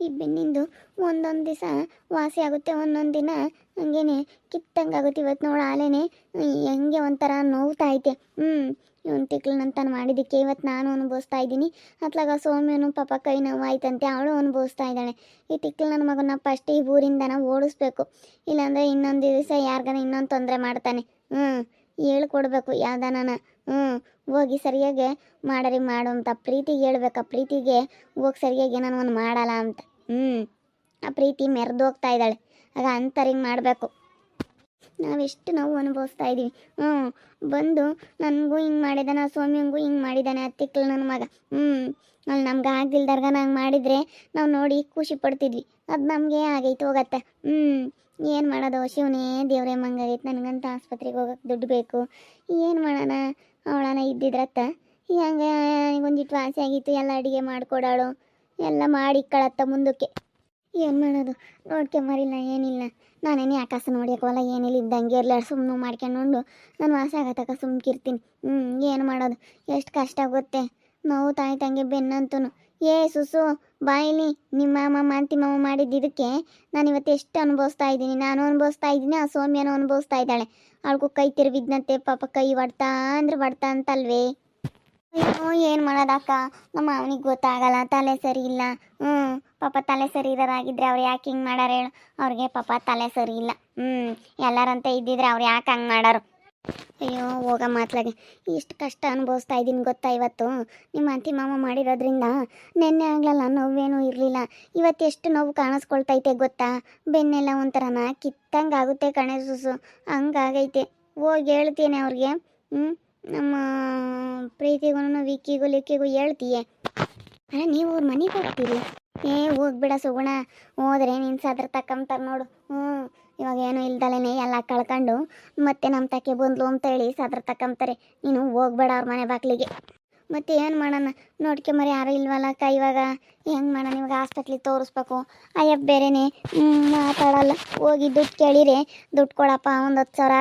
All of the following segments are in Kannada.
ಈ ಬೆನ್ನಿಂದು ಒಂದೊಂದು ದಿವಸ ವಾಸಿ ಆಗುತ್ತೆ, ಒಂದೊಂದು ದಿನ ಹಂಗೇನೆ ಕಿತ್ತಂಗೆ ಆಗುತ್ತೆ. ಇವತ್ತು ನೋಡು ಆಲೇನೆ ಹೆಂಗೆ ಒಂಥರ ನೋವ್ತಾ ಐತೆ. ಇವನು ತಿಕ್ಲನಂತಾನು ಮಾಡಿದ್ದಕ್ಕೆ ಇವತ್ತು ನಾನು ಅನುಭವಿಸ್ತಾ ಇದ್ದೀನಿ. ಅತ್ಲಾಗ ಸೌಮ್ಯನು ಪಾಪ ಕೈ ನೋವು ಆಯ್ತಂತೆ, ಅವಳು ಅನುಭವಿಸ್ತಾ ಇದ್ದಾಳೆ. ಈ ತಿಕ್ಲು ನನ್ನ ಮಗನ ಫಸ್ಟ್ ಈ ಊರಿಂದನ ಓಡಿಸ್ಬೇಕು, ಇಲ್ಲಾಂದರೆ ಇನ್ನೊಂದು ದಿವಸ ಯಾರಿಗಾನ ಇನ್ನೊಂದು ತೊಂದರೆ ಮಾಡ್ತಾನೆ. ಹೇಳ್ಕೊಡ್ಬೇಕು ಯಾವ್ದಾನ. ಹೋಗಿ ಸರಿಯಾಗಿ ಮಾಡರಿ ಮಾಡು ಅಂತ ಪ್ರೀತಿಗೆ ಹೇಳ್ಬೇಕು. ಆ ಪ್ರೀತಿಗೆ ಹೋಗಿ ಸರಿಯಾಗಿ ನಾನು ಒಂದು ಮಾಡಲ್ಲ ಅಂತ. ಆ ಪ್ರೀತಿ ಮೆರೆದು ಹೋಗ್ತಾ ಇದ್ದಾಳೆ. ಆಗ ಅಂತರಿಂಗ್ ಮಾಡಬೇಕು. ನಾವೆಷ್ಟು ನೋವು ಅನುಭವಿಸ್ತಾ ಇದ್ದೀವಿ. ಬಂದು ನನಗೂ ಹಿಂಗೆ ಮಾಡಿದ್ದಾನೆ, ಸೌಮ್ಯಂಗೂ ಹಿಂಗೆ ಮಾಡಿದ್ದಾನೆ ಅತ್ತಿಕ್ಳು ನನ್ನ ಮಗ. ಅಲ್ಲಿ ನಮ್ಗೆ ಆಗ್ದಿಲ್ದಾರ್ಗ ನಂಗೆ ಮಾಡಿದರೆ ನಾವು ನೋಡಿ ಖುಷಿ ಪಡ್ತಿದ್ವಿ. ಅದು ನಮಗೆ ಆಗೈತೆ ಹೋಗತ್ತೆ. ಏನು ಮಾಡೋದು ಶಿವನೇ ದೇವ್ರೇ ಮಂಗಾಗೈತೆ. ನನಗಂತ ಆಸ್ಪತ್ರೆಗೆ ಹೋಗೋಕ್ಕೆ ದುಡ್ಡು ಬೇಕು. ಏನು ಮಾಡೋಣ, ಅವಳನ ಇದ್ದಿದ್ರತ್ತ ಹಂಗೆ ಒಂದಿಟ್ಟು ವಾಸಿ ಆಗಿತ್ತು. ಎಲ್ಲ ಅಡುಗೆ ಮಾಡಿಕೊಡಾಳು, ಎಲ್ಲ ಮಾಡಿ ಕಳತ್ತ ಮುಂದಕ್ಕೆ. ಏನು ಮಾಡೋದು, ನೋಡ್ಕೊಂಬರಿಲ್ಲ ಏನಿಲ್ಲ. ನಾನೇನು ಆಕಾಶ ನೋಡ್ಯಕ್ಕವಲ್ಲ ಏನಿಲ್ಲ, ಇದ್ದಂಗೆ ಇರಲಿ ಸುಮ್ಮನೆ ಮಾಡ್ಕೊಂಡು ನಾನು ವಾಸ ಆಗತ್ತಕ್ಕ ಸುಮ್ಕಿರ್ತೀನಿ. ಏನು ಮಾಡೋದು, ಎಷ್ಟು ಕಷ್ಟ ಆಗುತ್ತೆ. ನೋವು ತಾಯಿ ತಂಗೆ ಬೆನ್ನಂತೂ. ಸುಸು ಬಾಯಿಲಿ ನಿಮ್ಮ ಮಾಂತಿ ಮಾವ ಮಾಡಿದ್ದು ಇದಕ್ಕೆ ನಾನು ಇವತ್ತು ಎಷ್ಟು ಅನುಭವಿಸ್ತಾ ಇದ್ದೀನಿ. ನಾನು ಅನುಭವಿಸ್ತಾ ಇದ್ದೀನಿ, ಆ ಸೌಮ್ಯನೂ ಅನುಭವಿಸ್ತಾ ಇದ್ದಾಳೆ. ಅವಳಿಗೂ ಕೈ ತಿರುವಿದ್ನಂತೆ ಪಾಪ, ಕೈ ಹೊಡ್ತಾ ಅಂದ್ರೆ ಹೊಡ್ತಾ ಅಂತಲ್ವೇ. ಅಯ್ಯೋ ಏನು ಮಾಡೋದಕ್ಕ, ನಮ್ಮ ಅವನಿಗೆ ಗೊತ್ತಾಗಲ್ಲ, ತಲೆ ಸರಿ ಇಲ್ಲ. ಪಾಪ ತಲೆ ಸರಿ ಇರೋರಾಗಿದ್ರೆ ಅವ್ರು ಯಾಕೆ ಹಿಂಗೆ ಮಾಡಾರ ಹೇಳು. ಅವ್ರಿಗೆ ಪಾಪ ತಲೆ ಸರಿ ಇಲ್ಲ. ಎಲ್ಲರಂತೆ ಇದ್ದಿದ್ರೆ ಅವ್ರು ಯಾಕೆ ಹಂಗೆ ಮಾಡಾರು. ಅಯ್ಯೋ ಹೋಗ ಮಾತ್ಲಾಗೆ ಇಷ್ಟು ಕಷ್ಟ ಅನುಭವಿಸ್ತಾ ಇದ್ದೀನಿ ಗೊತ್ತಾ. ಇವತ್ತು ನಿಮ್ಮ ಅತ್ತಿ ಮಾಮ ಮಾಡಿರೋದ್ರಿಂದ ನೆನ್ನೆ ಆಗ್ಲಲ್ಲ ನೋವೇನೂ ಇರಲಿಲ್ಲ. ಇವತ್ತು ಎಷ್ಟು ನೋವು ಕಾಣಿಸ್ಕೊಳ್ತೈತೆ ಗೊತ್ತಾ. ಬೆನ್ನೆಲ್ಲ ಒಂಥರನ ಕಿತ್ತಂಗೆ ಆಗುತ್ತೆ ಕಣೆ ಸುಸು, ಹಂಗಾಗೈತೆ. ಹೋಗಿ ಹೇಳ್ತೀನಿ ಅವ್ರಿಗೆ. ನಮ್ಮ ಪ್ರೀತಿಗೂ ವಿಕ್ಕಿಗೂ ಲಿಕ್ಕಿಗೂ ಹೇಳ್ತೀಯೇ. ನೀವು ಅವ್ರ ಮನೆಗೆ ಹೋಗ್ತೀರಿ. ಹೋಗ್ಬಿಡ ಸುಗುಣ, ಹೋದ್ರೆ ನೀನು ಸದ್ರ ತಕ್ಕಂತಾರೆ ನೋಡು. ಇವಾಗ ಏನೂ ಇಲ್ದಲೇನೆ ಎಲ್ಲ ಕಳ್ಕೊಂಡು ಮತ್ತೆ ನಮ್ಮ ತಕ್ಕೆ ಬಂದ್ಲು ಅಂತ ಹೇಳಿ ಸದ್ರ ತಕ್ಕಂತಾರೆ. ನೀನು ಹೋಗ್ಬೇಡ ಅವ್ರ ಮನೆ ಬಾಗಿಲಿಗೆ. ಮತ್ತೆ ಏನು ಮಾಡೋಣ, ನೋಡ್ಕೊಂಬರಿ ಯಾರು ಇಲ್ವಲ್ಲಕ್ಕ. ಇವಾಗ ಹೆಂಗೆ ಮಾಡೋಣ, ಇವಾಗ ಹಾಸ್ಪಿಟ್ಲಿಗೆ ತೋರಿಸ್ಬೇಕು. ಅಯ್ಯಪ್ಪ ಬೇರೆನೇ ಮಾತಾಡಲ್ಲ. ಹೋಗಿ ದುಡ್ಡು ಕೇಳಿರೆ ದುಡ್ಡು ಕೊಡಪ್ಪ, ಒಂದು 10,000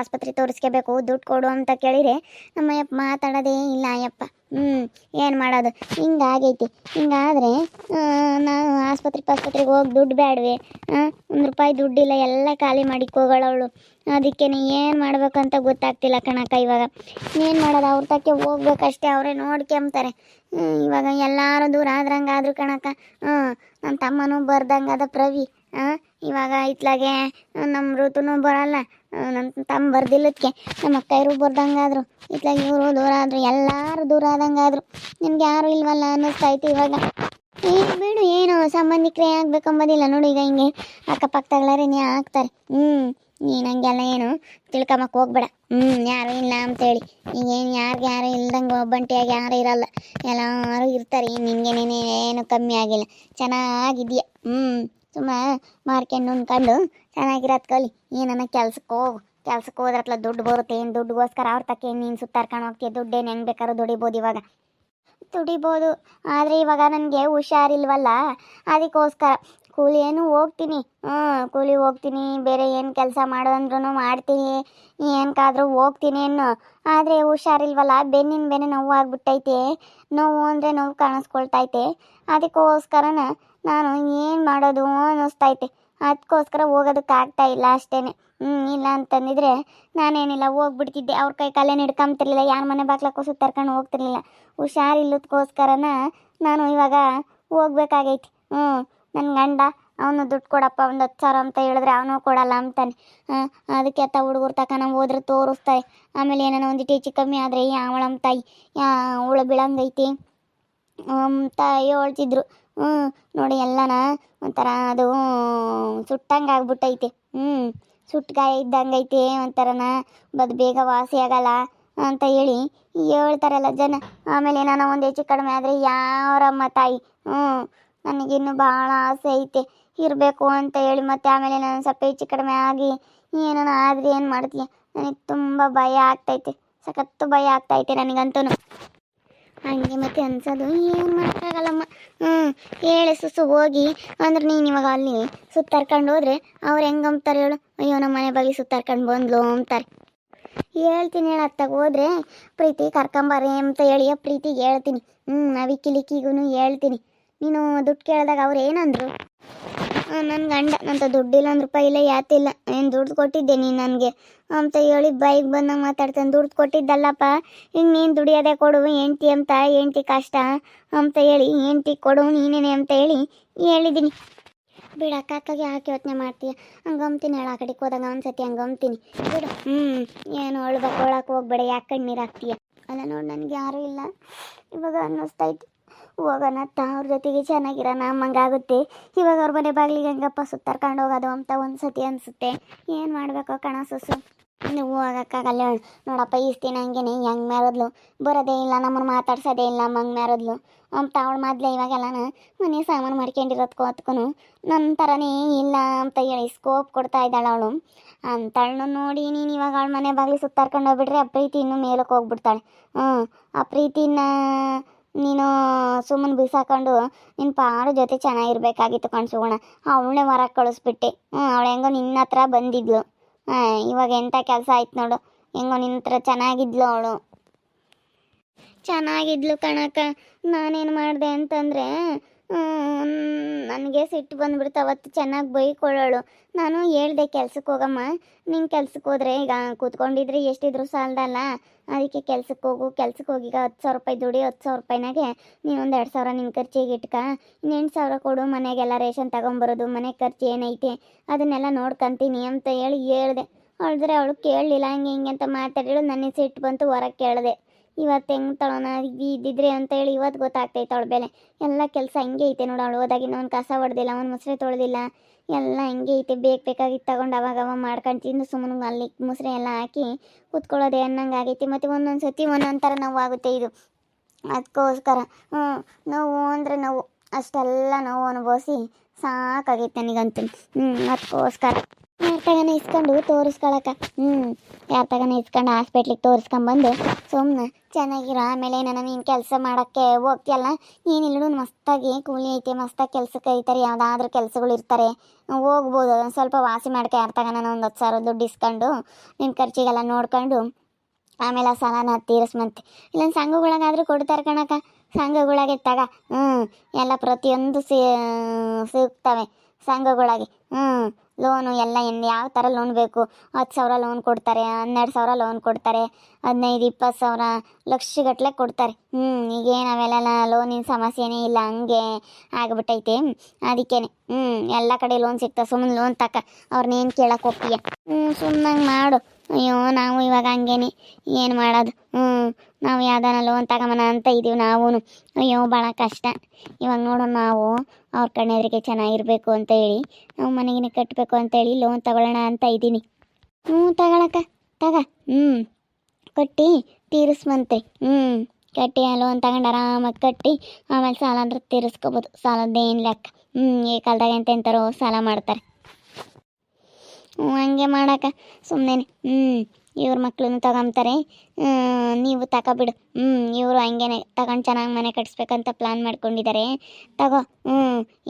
ಆಸ್ಪತ್ರೆ ತೋರಿಸ್ಕೋಬೇಕು, ದುಡ್ಡು ಕೊಡು ಅಂತ ಕೇಳಿರೆ ನಮ್ಮಯ್ಯಪ್ಪ ಮಾತಾಡೋದೇ ಇಲ್ಲ ಅಯ್ಯಪ್ಪ. ಏನು ಮಾಡೋದು, ಹಿಂಗಾಗೈತಿ. ಹಿಂಗಾದರೆ ನಾವು ಆಸ್ಪತ್ರೆಗೆ ಹೋಗಿ ದುಡ್ಡು ಬೇಡವೆ. 1 ರೂಪಾಯಿ ದುಡ್ಡಿಲ್ಲ, ಎಲ್ಲ ಖಾಲಿ ಮಾಡಿಕೋಗಳವಳು. ಅದಕ್ಕೆ ಏನು ಮಾಡ್ಬೇಕಂತ ಗೊತ್ತಾಗ್ತಿಲ್ಲ ಕಣಕ್ಕ. ಇವಾಗ ಏನು ಮಾಡೋದು, ಅವ್ರ ತಕ್ಕೆ ಹೋಗ್ಬೇಕಷ್ಟೇ, ಅವರೇ ನೋಡ್ಕೊಂತಾರೆ. ಇವಾಗ ಎಲ್ಲರೂ ದೂರ ಆದ್ರಂಗಾದ್ರು ಕಣಕ್ಕ. ನನ್ನ ತಮ್ಮನೂ ಬರ್ದಂಗಾದ ಪ್ರವಿ. ಇವಾಗ ಇತ್ಲಾಗೆ ನಮ್ಮ ಋತುನೂ ಬರಲ್ಲ, ನನ್ನ ತಮ್ಮ ಬರ್ದಿಲ್ಲದಕ್ಕೆ ನಮ್ಮ ಅಕ್ಕಯ್ಯರು ಬರ್ದಂಗಾದ್ರು. ಇತ್ಲಾಗೆ ಇವರು ದೂರ ಆದರು, ಎಲ್ಲರೂ ದೂರ ಆದಂಗಾದ್ರು. ನಿಮ್ಗೆ ಯಾರು ಇಲ್ವಲ್ಲ ಅನ್ನಿಸ್ತೈತೆ ಇವಾಗ. ಬಿಡು, ಏನು ಸಂಬಂಧಿಕರೇ ಆಗ್ಬೇಕಂಬೋದಿಲ್ಲ ನೋಡು. ಈಗ ಹಿಂಗೆ ಅಕ್ಕಪಕ್ಕದಗಳರೇನೇ ಆಗ್ತಾರೆ. ನೀನು ಹಂಗೆಲ್ಲ ಏನು ತಿಳ್ಕೊಂಬಕ್ಕೆ ಹೋಗ್ಬೇಡ. ಯಾರು ಇಲ್ಲ ಅಂತೇಳಿ ಈಗೇನು ಯಾರು ಇಲ್ದಂಗೆ ಒಬ್ಬಂಟಿಯಾಗಿ ಯಾರು ಇರಲ್ಲ, ಎಲ್ಲರೂ ಇರ್ತಾರೆ. ನಿನಗೇನೇನು ಕಮ್ಮಿ ಆಗಿಲ್ಲ, ಚೆನ್ನಾಗಿದೆಯಾ. ಸುಮ್ಮ ಮಾರ್ಕೊಂಡು ಉಣ್ಕೊಂಡು ಚೆನ್ನಾಗಿರೋದು ಕಲಿ. ಏನನ್ನ ಕೆಲ್ಸಕ್ಕೆ ಹೋಗು, ಕೆಲ್ಸಕ್ಕೆ ಹೋದ್ರತ್ಲ ದುಡ್ಡು ಬರುತ್ತೆ. ಏನು ದುಡ್ಡುಗೋಸ್ಕರ ಅವ್ರ ತಕ್ಕ ನೀನು ಸುತ್ತಾರ್ಕೊಂಡು ಹೋಗ್ತೀಯ. ದುಡ್ಡೇನು ಹೆಂಗೆ ಬೇಕಾದ್ರೂ ದುಡಿಬೋದು, ಇವಾಗ ದುಡಿಬೋದು. ಆದರೆ ಇವಾಗ ನನಗೆ ಹುಷಾರಿಲ್ವಲ್ಲ, ಅದಕ್ಕೋಸ್ಕರ ಕೂಲಿಯೇನು ಹೋಗ್ತೀನಿ. ಕೂಲಿ ಹೋಗ್ತೀನಿ, ಬೇರೆ ಏನು ಕೆಲಸ ಮಾಡು ಅಂದ್ರೂ ಮಾಡ್ತೀನಿ, ಏನಕ್ಕಾದ್ರೂ ಹೋಗ್ತೀನಿ ಏನು. ಆದರೆ ಹುಷಾರಿಲ್ವಲ್ಲ, ಬೆನ್ನಿನ ನೋವು ಆಗ್ಬಿಟ್ಟೈತೆ. ನೋವು ಅಂದರೆ ನೋವು ಕಾಣಿಸ್ಕೊಳ್ತೈತೆ. ಅದಕ್ಕೋಸ್ಕರನ ನಾನು ಏನು ಮಾಡೋದು ಅನ್ನಿಸ್ತೈತೆ. ಅದಕ್ಕೋಸ್ಕರ ಹೋಗೋದಕ್ಕಾಗ್ತಾ ಇಲ್ಲ ಅಷ್ಟೇ. ಇಲ್ಲ ಅಂತಂದಿದ್ರೆ ನಾನೇನಿಲ್ಲ ಹೋಗ್ಬಿಡ್ತಿದ್ದೆ. ಅವ್ರ ಕೈ ಕಾಲೇನು ಹಿಡ್ಕೊಂತಿರ್ಲಿಲ್ಲ, ಯಾರ ಮನೆ ಬಾಗ್ಲಕ್ಕೂ ಸುತ್ತಾರ್ಕೊಂಡು ಹೋಗ್ತಿರ್ಲಿಲ್ಲ. ಹುಷಾರಿಲ್ಲದಕ್ಕೋಸ್ಕರನ ನಾನು ಇವಾಗ ಹೋಗ್ಬೇಕಾಗೈತಿ. ನನ್ನ ಗಂಡ ಅವನು ದುಡ್ಡು ಕೊಡಪ್ಪ, ಒಂದು 10,000 ಅಂತ ಹೇಳಿದ್ರೆ ಅವನು ಕೊಡಲ್ಲ ಅಂತಾನೆ. ಅದಕ್ಕೆ ಅತ್ತ ಹುಡುಗರು ತಕ ನಾವು ಹೋದ್ರೆ ತೋರಿಸ್ತಾರೆ. ಆಮೇಲೆ ಏನಾನ ಒಂದಿಟ್ಟು ಹೆಚ್ಚು ಕಮ್ಮಿ ಆದರೆ ಅವಳಮ್ಮ ತಾಯಿ ಅವಳು ಬೀಳಂಗೈತಿ ಅಂತ ಹೇಳ್ತಿದ್ರು. ನೋಡಿ ಎಲ್ಲನ ಒಂಥರ ಅದು ಸುಟ್ಟಂಗೆ ಆಗ್ಬಿಟ್ಟೈತೆ. ಸುಟ್ಟಗಾಯ ಇದ್ದಂಗೈತೆ, ಒಂಥರನ ಬೇಗ ವಾಸಿ ಆಗಲ್ಲ ಅಂತ ಹೇಳಿ ಹೇಳ್ತಾರಲ್ಲ ಜನ. ಆಮೇಲೆ ನಾನು ಒಂದು ಹೆಚ್ಚು ಕಡಿಮೆ ಆದರೆ ಯಾರಮ್ಮ ತಾಯಿ. ನನಗಿನ್ನು ಭಾಳ ಆಸೆ ಐತೆ ಇರಬೇಕು ಅಂತ ಹೇಳಿ. ಮತ್ತು ಆಮೇಲೆ ನಾನು ಸ್ವಲ್ಪ ಹೆಚ್ಚು ಕಡಿಮೆ ಆಗಿ ಏನೋ ಆದರೆ ಏನು ಮಾಡ್ತೀಯ. ನನಗೆ ತುಂಬ ಭಯ ಆಗ್ತೈತೆ, ಸಖತ್ತು ಭಯ ಆಗ್ತೈತೆ ನನಗಂತೂ. ಹಂಗೆ ಮತ್ತೆ ಅನ್ಸೋದು, ಏನು ಮಾಡೋಕ್ಕಾಗಲ್ಲಮ್ಮ. ಹೇಳಿ ಸುಸು ಹೋಗಿ ಅಂದ್ರೆ ನೀನು ಇವಾಗ ಅಲ್ಲಿ ಸುತ್ತಾರ್ಕೊಂಡು ಹೋದ್ರೆ ಅವ್ರು ಹೆಂಗಂತಾರೆ ಹೇಳು. ಅಯ್ಯೋ ನಮ್ಮ ಮನೆ ಬಗ್ಗೆ ಸುತ್ತಾರ್ಕೊಂಡು ಬಂದ್ಲು ಅಂತಾರೆ. ಹೇಳ್ತೀನಿ ಹೇಳತ್ತಾಗ ಹೋದ್ರೆ ಪ್ರೀತಿ ಕರ್ಕೊಂಬಾರೆ ಅಂತ ಹೇಳಿ ಪ್ರೀತಿಗೆ ಹೇಳ್ತೀನಿ. ವಿಕ್ಕಿ ಲಿಕ್ಕಿಗೂ ಹೇಳ್ತೀನಿ. ನೀನು ದುಡ್ಡು ಕೇಳಿದಾಗ ಅವ್ರು ಏನಂದ್ರು? ನನ್ನ ಗಂಡ ನಂತ ದುಡ್ಡಿಲ್ಲ 1 ರೂಪಾಯಿ ಇಲ್ಲ ಯಾತಿಲ್ಲ, ಏನು ದುಡ್ಡು ಕೊಟ್ಟಿದ್ದೆ ನೀನು ನನಗೆ ಅಂತ ಹೇಳಿ ಬೈಕ್ ಬಂದಂಗೆ ಮಾತಾಡ್ತಾನೆ. ದುಡ್ಡು ಕೊಟ್ಟಿದ್ದಲ್ಲಪ್ಪ, ಈಗ ನೀನು ದುಡಿಯೋದೇ ಕೊಡು ಹೆಂಡ್ತಿ ಅಂತ, ಹೆಂಡ್ತಿ ಕಷ್ಟ ಅಂತ ಹೇಳಿ ಹೆಂಡ್ತಿ ಕೊಡು ನೀನೇನೆ ಅಂತ ಹೇಳಿ ಹೇಳಿದ್ದೀನಿ. ಬಿಡಕ್ಕ ಅಕ್ಕಗೆ ಯಾಕೆ ಯೋಚನೆ ಮಾಡ್ತೀಯ? ಹಂಗಂತೀನಿ ಹೇಳ, ಆ ಕಡೆಗೆ ಹೋದಾಗ ಒಂದ್ಸತಿ ಹಂಗಂತೀನಿ ಬಿಡು. ಏನು ಒಳಕ್ಕೆ ಹೋಗ್ಬೇಡ, ಯಾಕೆ ಕಣ್ಣೀರು ಹಾಕ್ತೀಯ? ಅಲ್ಲ ನೋಡಿ, ನನಗೆ ಯಾರೂ ಇಲ್ಲ ಇವಾಗ ಅನ್ನಿಸ್ತೈತೆ ಹೋಗೋಣ ಅವ್ರ ಜೊತೆಗೆ ಚೆನ್ನಾಗಿರೋಣ ನಮ್ಮಂಗಾಗುತ್ತೆ. ಇವಾಗ ಅವ್ರ ಮನೆ ಬಾಗಿಲಿಗೆ ಹೆಂಗಪ್ಪ ಸುತ್ತಾರ್ಕೊಂಡು ಹೋಗೋದು ಅಂತ ಒಂದ್ಸತಿ ಅನಿಸುತ್ತೆ. ಏನು ಮಾಡಬೇಕು ಕಣ ಸುಸು, ನೀವು ಹೋಗೋಕ್ಕಾಗಲ್ಲ. ನೋಡಪ್ಪ ದಿನ ಹಂಗೇನೆ ಹೆಂಗೆ ಮ್ಯಾರದ್ಲು, ಬರೋದೇ ಇಲ್ಲ, ನಮ್ಮನ್ನು ಮಾತಾಡ್ಸೋದೇ ಇಲ್ಲ, ಹಂಗೆ ಮ್ಯಾರದ್ಲು ಅಂತ ಅವಳು ಮೊದಲೇ ಇವಾಗೆಲ್ಲನ ಮನೆ ಸಾಮಾನು ಮಾಡ್ಕೊಂಡಿರೋದಕ್ಕೂ ಅದಕ್ಕೂ ನನ್ನ ಥರನೇ ಇಲ್ಲ ಅಂತ ಹೇಳಿ ಸ್ಕೋಪ್ ಕೊಡ್ತಾ ಇದ್ದಾಳೆ ಅವಳು. ಅಂತಳನ್ನು ನೋಡಿ ನೀನು ಇವಾಗ ಅವಳ ಮನೆ ಬಾಗಿಲು ಸುತ್ತಾರ್ಕೊಂಡು ಹೋಗ್ಬಿಟ್ರೆ ಆ ಪ್ರೀತಿ ಇನ್ನೂ ಮೇಲಕ್ಕೆ ಹೋಗ್ಬಿಡ್ತಾಳೆ. ಆ ಪ್ರೀತಿನ ನೀನು ಸುಮ್ಮನೆ ಬಿಸಾಕೊಂಡು ನಿನ್ನ ಪಾಡು ಜೊತೆ ಚೆನ್ನಾಗಿರ್ಬೇಕಾಗಿತ್ತು ಕಣ್ಸುಗೋಣ. ಅವಳನ್ನೇ ಹೊರಗೆ ಕಳಿಸ್ಬಿಟ್ಟೆ. ಅವಳು ಹೆಂಗೋ ನಿನ್ನ ಹತ್ರ ಬಂದಿದ್ಲು. ಇವಾಗ ಎಂಥ ಕೆಲಸ ಆಯ್ತು ನೋಡು, ಹೆಂಗೋ ನಿನ್ನ ಹತ್ರ ಚೆನ್ನಾಗಿದ್ಲು ಕಣಕ್ಕ. ನಾನೇನು ಮಾಡಿದೆ ಅಂತಂದರೆ ನನಗೆ ಸಿಟ್ಟು ಬಂದುಬಿಡ್ತು. ಅವತ್ತು ಚೆನ್ನಾಗಿ ಬೈಕೊಳ್ಳೋಳು. ನಾನು ಹೇಳ್ದೆ ಕೆಲ್ಸಕ್ಕೆ ಹೋಗಮ್ಮ, ನೀನು ಕೆಲ್ಸಕ್ಕೆ ಹೋದ್ರೆ ಈಗ ಕೂತ್ಕೊಂಡಿದ್ರೆ ಎಷ್ಟಿದ್ರು ಸಾಲದಲ್ಲ, ಅದಕ್ಕೆ ಕೆಲ್ಸಕ್ಕೆ ಹೋಗು, ಕೆಲ್ಸಕ್ಕೆ ಹೋಗಿ ಈಗ 10,000 ರೂಪಾಯಿ ದುಡಿ, 10,000 ರೂಪಾಯಿನಾಗೆ ನೀನೊಂದು 2,000 ನಿನ್ನ ಖರ್ಚಿಗೆ ಇಟ್ಕ, ಇನ್ನು 8,000 ಕೊಡು, ಮನೆಗೆಲ್ಲ ರೇಷನ್ ತಗೊಂಬರೋದು, ಮನೆ ಖರ್ಚು ಏನೈತೆ ಅದನ್ನೆಲ್ಲ ನೋಡ್ಕೊಂತೀನಿ ಅಂತ ಹೇಳಿದೆ. ಹೇಳಿದ್ರೆ ಅವಳು ಕೇಳಲಿಲ್ಲ. ಹಂಗೆ ಹಿಂಗೆ ಅಂತ ಮಾತಾಡಿಳು. ನನಗೆ ಸಿಟ್ಟು ಬಂತು, ಹೊರಗೆ ಕೇಳಿದೆ. ಇವತ್ತು ಹೆಂಗೆ ತಳೋಣ ಇದ್ದಿದ್ರೆ ಅಂತ ಹೇಳಿ ಇವತ್ತು ಗೊತ್ತಾಗ್ತೈತೆ ಅವಳ ಬೆಲೆ. ಎಲ್ಲ ಕೆಲಸ ಹಂಗೆ ಐತೆ ನೋಡು. ಅವಳು ಹೋದಾಗಿನ ಅವ್ನು ಕಸ ಹೊಡೆದಿಲ್ಲ, ಅವ್ನು ಮುಸ್ರೆ ತೊಳೆದಿಲ್ಲ, ಎಲ್ಲ ಹಂಗೆ ಐತೆ. ಬೇಕಾಗಿತ್ತು ತಗೊಂಡು ಅವಾಗ ಮಾಡ್ಕೊಂಡು ತಿಂದು ಸುಮ್ಮನೆ ಅಲ್ಲಿ ಮುಸ್ರೆ ಎಲ್ಲ ಹಾಕಿ ಕೂತ್ಕೊಳ್ಳೋದೆ ಅನ್ನಂಗೆ ಆಗೈತಿ. ಮತ್ತು ಒಂದೊಂದು ಸತಿ ಒಂದೊಂದು ಥರ ನೋವು ಆಗುತ್ತೆ ಇದು. ಅದಕ್ಕೋಸ್ಕರ ನೋವು ಅಂದರೆ ನೋವು, ಅಷ್ಟೆಲ್ಲ ನೋವು ಅನುಭವಿಸಿ ಸಾಕಾಗೈತೆ ನನಗಂತೂ. ಅದಕ್ಕೋಸ್ಕರ ಯಾರ ತಗನ ಇಸ್ಕೊಂಡು ತೋರಿಸ್ಕೊಳಕ್ಕ, ಯಾರ ತಗನ ಇಸ್ಕೊಂಡು ಹಾಸ್ಪಿಟ್ಲಿಗೆ ತೋರಿಸ್ಕೊಂಬಂದು ಸುಮ್ಮನೆ ಚೆನ್ನಾಗಿರೋ. ಆಮೇಲೆ ನೀನು ಕೆಲಸ ಮಾಡೋಕ್ಕೆ ಹೋಗ್ತೀಯಲ್ಲ, ಏನಿಲ್ಲೂ ಮಸ್ತಾಗಿ ಕೂಲಿ ಐತೆ, ಮಸ್ತಾಗಿ ಕೆಲ್ಸಕ್ಕೆ ಕೈತಾರೆ, ಯಾವುದಾದ್ರೂ ಕೆಲಸಗಳು ಇರ್ತಾರೆ, ಹೋಗ್ಬೋದು. ಸ್ವಲ್ಪ ವಾಸಿ ಮಾಡ್ಕೆ ಯಾರ ತಗನ ಒಂದು 10,000 ದುಡ್ಡು ಇಸ್ಕೊಂಡು ನಿನ್ನ ಖರ್ಚಿಗೆಲ್ಲ ನೋಡ್ಕೊಂಡು ಆಮೇಲೆ ಸಾಲನ ತೀರಿಸ್ಮಂತೆ. ಇಲ್ಲೊಂದು ಸಂಘಗಳಾಗಾದರೂ ಕೊಡ್ತಾರೆ ಕಣಕ್ಕ, ಸಂಘಗಳಾಗೆ ತಗ. ಎಲ್ಲ ಪ್ರತಿಯೊಂದು ಸಿಗ್ತವೆ ಸಂಘಗಳಾಗೆ. ಲೋನು ಎಲ್ಲ ಯಾವ ಥರ ಲೋನ್ ಬೇಕು, 10,000 ಲೋನ್ ಕೊಡ್ತಾರೆ, 12,000 ಲೋನ್ ಕೊಡ್ತಾರೆ, 15-20,000 ಲಕ್ಷಗಟ್ಟಲೆ ಕೊಡ್ತಾರೆ. ಈಗೇನು ಅವೆಲ್ಲ ಲೋನಿನ ಸಮಸ್ಯೆನೇ ಇಲ್ಲ, ಹಂಗೆ ಆಗಿಬಿಟ್ಟೈತೆ. ಅದಕ್ಕೇನೆ ಎಲ್ಲ ಕಡೆ ಲೋನ್ ಸಿಗ್ತವೆ. ಸುಮ್ಮನೆ ಲೋನ್ ತಕ, ಅವ್ರನ್ನೇನು ಕೇಳಕ್ಕೆ ಹೋಗ್ತೀಯ? ಸುಮ್ಮನೆ ಮಾಡು. ಅಯ್ಯೋ ನಾವು ಇವಾಗ ಹಂಗೇನೆ, ಏನು ಮಾಡೋದು? ನಾವು ಯಾವ್ದಾನ ಲೋನ್ ತಗೊಂಬನ ಅಂತ ಇದ್ದೀವಿ ನಾವು. ಅಯ್ಯೋ ಭಾಳ ಕಷ್ಟ. ಇವಾಗ ನೋಡು, ನಾವು ಅವ್ರ ಕಣ್ಣೆದ್ರಿಗೆ ಚೆನ್ನಾಗಿರ್ಬೇಕು ಅಂತ ಹೇಳಿ, ನಾವು ಮನೆಗಿನ ಕಟ್ಟಬೇಕು ಅಂತೇಳಿ ಲೋನ್ ತಗೊಳ್ಳೋಣ ಅಂತ ಇದ್ದೀನಿ. ತಗೊಳಕ್ಕ ತಗ. ಕಟ್ಟಿ ತೀರಿಸ್ಮಂತೆ. ಕಟ್ಟಿ ಲೋನ್ ತಗೊಂಡು ಆರಾಮಾಗಿ ಕಟ್ಟಿ ಆಮೇಲೆ ಸಾಲ ಅಂದ್ರೆ ತೀರಿಸ್ಕೋಬೋದು. ಸಾಲದ್ದೇನು ಲೆಕ್ಕ. ಈ ಕಾಲದಾಗ ಎಂತೆಂಥರೋ ಸಾಲ ಮಾಡ್ತಾರೆ. ಹಂಗೆ ಮಾಡಕ್ಕ ಸುಮ್ಮನೆ. ಇವ್ರ ಮಕ್ಳನ್ನು ತಗೊಂತಾರೆ, ನೀವು ತಗೊಬಿಡು. ಇವರು ಹಂಗೇನೆ ತಗೊಂಡು ಚೆನ್ನಾಗಿ ಮನೆ ಕಟ್ಸ್ಬೇಕಂತ ಪ್ಲ್ಯಾನ್ ಮಾಡ್ಕೊಂಡಿದ್ದಾರೆ. ತಗೋ.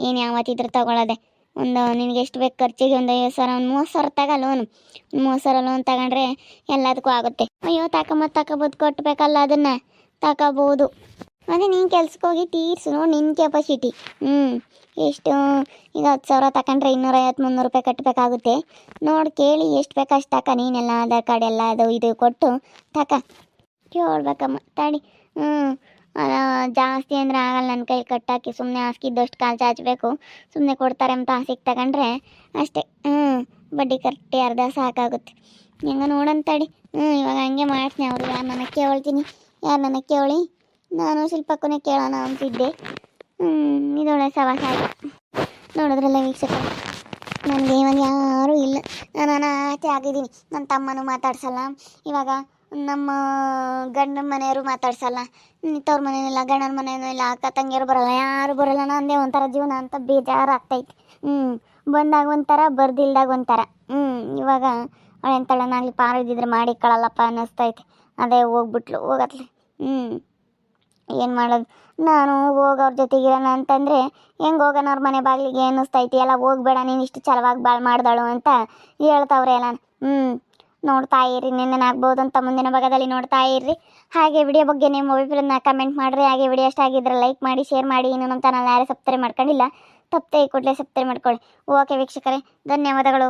ಏನು ಯಾವತ್ತಿದ್ರು ತಗೊಳ್ಳೋದೆ. ನಿನಗೆ ಎಷ್ಟು ಬೇಕು ಖರ್ಚಿಗೆ ಒಂದು 50,000 ಒಂದು 30,000 ತಗೋ ಲೋನು. 30,000 ಲೋನ್ ತಗೊಂಡ್ರೆ ಎಲ್ಲದಕ್ಕೂ ಆಗುತ್ತೆ. ಅಯ್ಯೋ ತಗೊಬೋದು, ಕೊಟ್ಟಬೇಕಲ್ಲ, ಅದನ್ನು ತಗೋಬೋದು. ಅದೇ ನೀನು ಕೆಲ್ಸಕ್ಕೆ ಹೋಗಿ ತೀರ್ಸು ನೋಡಿ, ನಿನ್ನ ಕೆಪಾಸಿಟಿ. ಎಷ್ಟು ಈಗ 10,000 ತಗೊಂಡ್ರೆ 250-300 ರೂಪಾಯಿ ಕಟ್ಟಬೇಕಾಗುತ್ತೆ. ನೋಡಿ ಕೇಳಿ ಎಷ್ಟು ಬೇಕು ಅಷ್ಟು ತಕ. ನೀನೆಲ್ಲ ಆಧಾರ್ ಕಾರ್ಡ್ ಎಲ್ಲ ಅದು ಇದು ಕೊಟ್ಟು ತಕ. ಕೇಳ್ಬೇಕಮ್ಮ ತಡಿ. ಜಾಸ್ತಿ ಅಂದರೆ ಆಗಲ್ಲ ನನ್ನ ಕೈ ಕಟ್ಟಾಕಿ. ಸುಮ್ಮನೆ ಹಾಸ್ಕಿದ್ದಷ್ಟು ಕಾಲು ಚಾಚಬೇಕು. ಸುಮ್ಮನೆ ಕೊಡ್ತಾರೆ ಅಂತ ಆಸೆಗೆ ತಗೊಂಡ್ರೆ ಅಷ್ಟೇ. ಬಡ್ಡಿ ಕಟ್ಟಿ ಅರ್ಧ ಸಾಕಾಗುತ್ತೆ. ಹೆಂಗ ನೋಡೋಣ ತಡಿ. ಇವಾಗ ಹಂಗೆ ಮಾಡ್ತೀನಿ. ಅವರು ಯಾರು ನನಗೆ ಕೇಳ್ತೀನಿ, ಯಾರು ನನಗೆ ಕೇಳಿ ನಾನು ಶಿಲ್ಪಕ್ಕನೇ ಕೇಳೋಣ ಅಂತಿದ್ದೆ. ಇದೊಳ್ಳೆ ಸವಾಸ ಆಯಿತು. ನೋಡಿದ್ರಲ್ಲ ವೀಕ್ಷಕ, ನನಗೆ ಇವಾಗ ಯಾರೂ ಇಲ್ಲ. ನಾನು ಅನಾಥೆ ಆಗಿದ್ದೀನಿ. ನನ್ನ ತಮ್ಮನೂ ಮಾತಾಡ್ಸಲ್ಲ, ಇವಾಗ ನಮ್ಮ ಗಂಡನ ಮನೆಯವರು ಮಾತಾಡ್ಸಲ್ಲ, ತವ್ರ ಮನೆಯಲ್ಲ, ಗಂಡನ ಮನೆಯಲ್ಲ, ಅಕ್ಕ ತಂಗಿಯರು ಬರೋಲ್ಲ, ಯಾರು ಬರೋಲ್ಲ. ನಂದೇ ಒಂಥರ ಜೀವನ ಅಂತ ಬೇಜಾರಾಗ್ತೈತೆ. ಬಂದಾಗ ಒಂಥರ, ಬರ್ದಿಲ್ದಾಗ ಒಂಥರ. ಇವಾಗ ಅವಳು ಎಂತಳನಾಗಲಿ ಪಾರಿದ್ದಿದ್ರೆ ಮಾಡಿಕೊಳ್ಳಲ್ಲಪ್ಪ ಅನ್ನಿಸ್ತೈತೆ. ಅದೇ ಹೋಗ್ಬಿಟ್ಲು, ಹೋಗತ್ಲಿ. ಏನು ಮಾಡೋದು? ನಾನು ಹೋಗೋವ್ರ ಜೊತೆಗಿರೋಣ ಅಂತಂದರೆ ಹೆಂಗೆ ಹೋಗೋಣ? ಅವ್ರ ಮನೆ ಬಾಗಿಲಿಗೆ ಅನ್ನಿಸ್ತೈತಿ. ಎಲ್ಲ ಹೋಗ್ಬೇಡ ನೀನು, ಇಷ್ಟು ಛಲವಾಗಿ ಬಾಳು ಮಾಡ್ದಳು ಅಂತ ಹೇಳ್ತವ್ರೆ ಎಲ್ಲ. ನೋಡ್ತಾ ಇರಿ, ನಿನ್ನೇನಾಗ್ಬೋದು ಅಂತ ಮುಂದಿನ ಭಾಗದಲ್ಲಿ ನೋಡ್ತಾ ಇರ್ರಿ. ಹಾಗೆ ವಿಡಿಯೋ ಬಗ್ಗೆ ನಿಮ್ಮ ಅಭಿಪ್ರಾಯನ ಕಮೆಂಟ್ ಮಾಡಿರಿ. ಹಾಗೆ ವಿಡಿಯೋ ಇಷ್ಟ ಆಗಿದ್ರೆ ಲೈಕ್ ಮಾಡಿ, ಶೇರ್ ಮಾಡಿ. ಇನ್ನು ನಮ್ಮ ಚಾನಲ್ ಯಾರೇ ಸಬ್ಸ್ಕ್ರೈಬ್ ಮಾಡ್ಕೊಂಡಿಲ್ಲ ತಪ್ಪದೆ ಈ ಕೂಡಲೇ ಸಬ್ಸ್ಕ್ರೈಬ್ ಮಾಡ್ಕೊಳ್ಳಿ. ಓಕೆ ವೀಕ್ಷಕರೇ, ಧನ್ಯವಾದಗಳು.